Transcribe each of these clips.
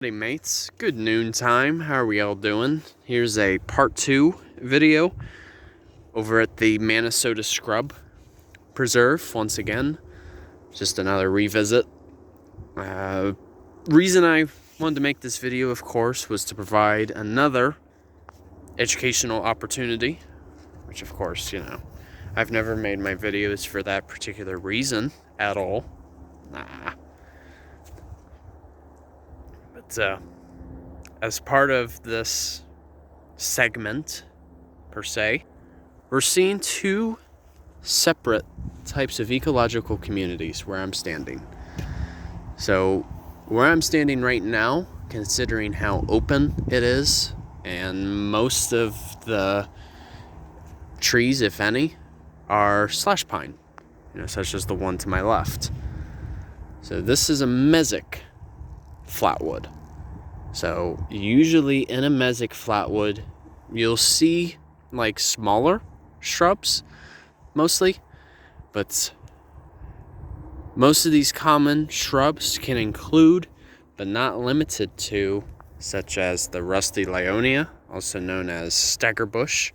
Hey mates, good noontime. How are we all doing? Here's a part 2 video over at the Manasota Scrub Preserve once again. Just another revisit. Reason I wanted to make this video, of course, was to provide another educational opportunity, which of course, you know, I've never made my videos for that particular reason at all. Nah. But as part of this segment, per se, we're seeing two separate types of ecological communities where I'm standing. So, where I'm standing right now, considering how open it is, and most of the trees, if any, are slash pine, such as the one to my left. So this is a Mesic Flatwood. So usually in a Mesic Flatwood, you'll see like smaller shrubs, mostly, but most of these common shrubs can include, but not limited to, such as the rusty Lyonia, also known as stagger bush,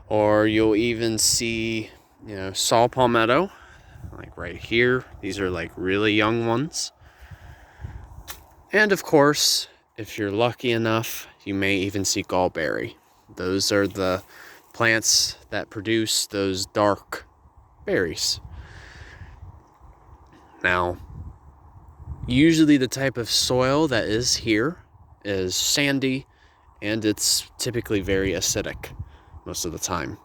or you'll even see, saw palmetto, like right here. These are like really young ones. And of course, if you're lucky enough, you may even see gallberry. Those are the plants that produce those dark berries. Now, usually the type of soil that is here is sandy, and it's typically very acidic most of the time.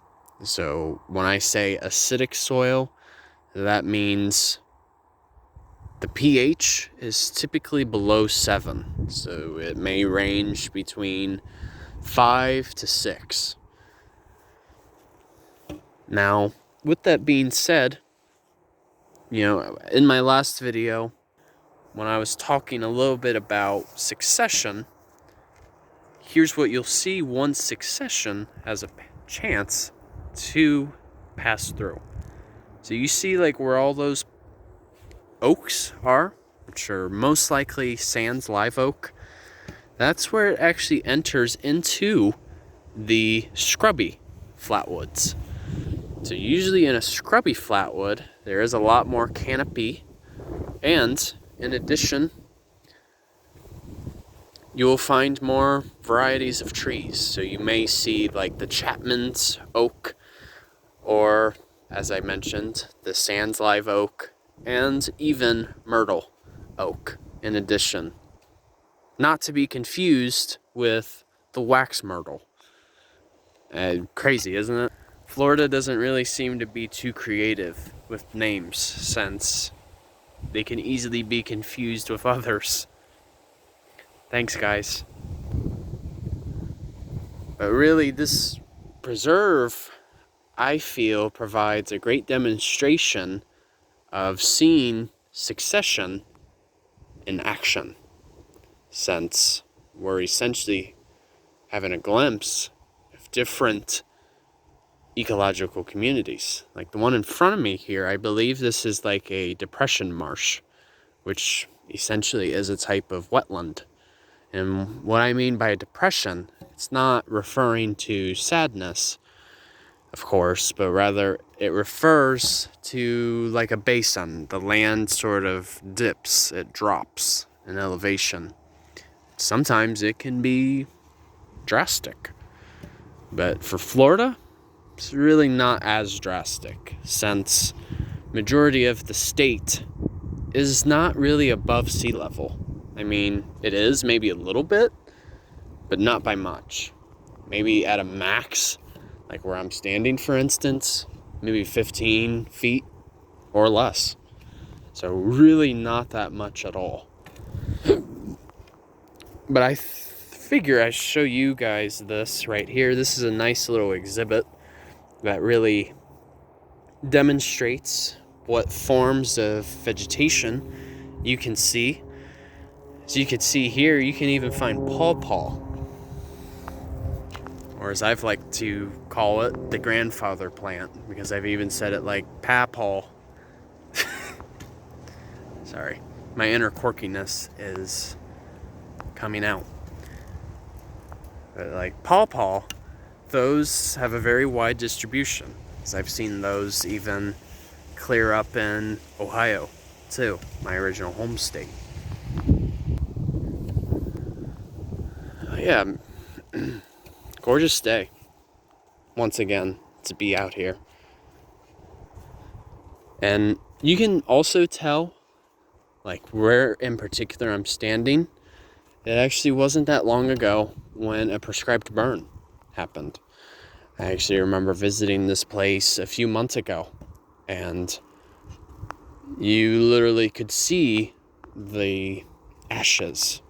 So when I say acidic soil, that means the pH is typically below 7, so it may range between 5 to 6. Now, with that being said, in my last video, when I was talking a little bit about succession, here's what you'll see once succession has a chance to pass through. So you see like where all those oaks are, which are most likely Sands live oak, that's where it actually enters into the scrubby flatwoods. So usually in a scrubby flatwood, there is a lot more canopy, and in addition, you will find more varieties of trees. So you may see like the Chapman's oak, or as I mentioned, the Sands live oak, and even myrtle oak in addition. Not to be confused with the wax myrtle. Crazy, isn't it? Florida doesn't really seem to be too creative with names, since they can easily be confused with others. Thanks, guys. But really, this preserve, I feel, provides a great demonstration of seeing succession in action, since we're essentially having a glimpse of different ecological communities. Like the one in front of me here, I believe this is like a depression marsh, which essentially is a type of wetland. And what I mean by a depression, it's not referring to sadness, of course, but rather it refers to like a basin. The land sort of dips, it drops in elevation. Sometimes it can be drastic, but for Florida, it's really not as drastic, since majority of the state is not really above sea level. I mean, it is maybe a little bit, but not by much. Maybe at a max, like where I'm standing, for instance, maybe 15 feet or less. So really not that much at all. But I figure I show you guys this right here. This is a nice little exhibit that really demonstrates what forms of vegetation you can see. So you can see here, you can even find pawpaw, or as I've liked to call it, the grandfather plant, because I've even said it like papaw. Sorry, my inner quirkiness is coming out. But like pawpaw, those have a very wide distribution, as I've seen those even clear up in Ohio too, my original home state. Yeah, gorgeous day once again to be out here. And you can also tell, like, where in particular I'm standing. It actually wasn't that long ago when a prescribed burn happened. I actually remember visiting this place a few months ago, and you literally could see the ashes,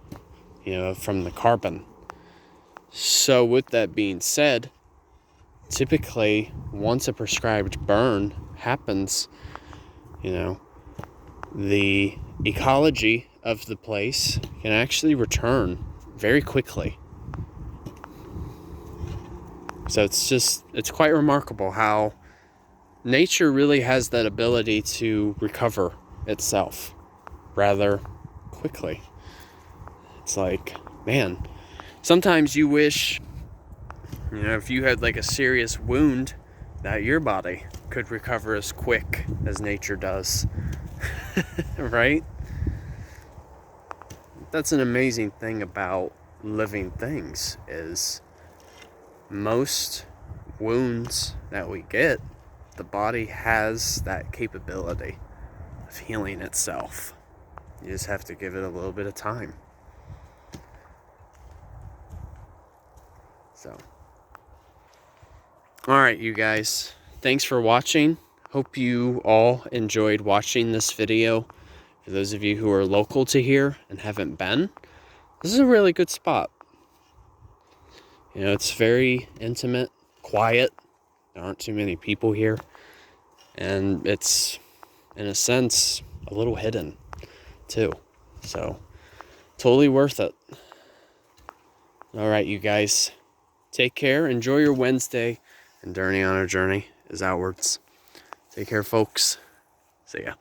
from the carbon. So with that being said, typically once a prescribed burn happens, the ecology of the place can actually return very quickly. So it's quite remarkable how nature really has that ability to recover itself rather quickly. It's like, man, sometimes you wish, if you had like a serious wound, that your body could recover as quick as nature does. Right? That's an amazing thing about living things, is most wounds that we get, the body has that capability of healing itself. You just have to give it a little bit of time. So, alright, you guys, thanks for watching. Hope you all enjoyed watching this video. For those of you who are local to here and haven't been, this is a really good spot. It's very intimate, quiet. There aren't too many people here. And it's, in a sense, a little hidden, too. So, totally worth it. Alright, you guys. Take care. Enjoy your Wednesday. And Journey on a Journey is outwards. Take care, folks. See ya.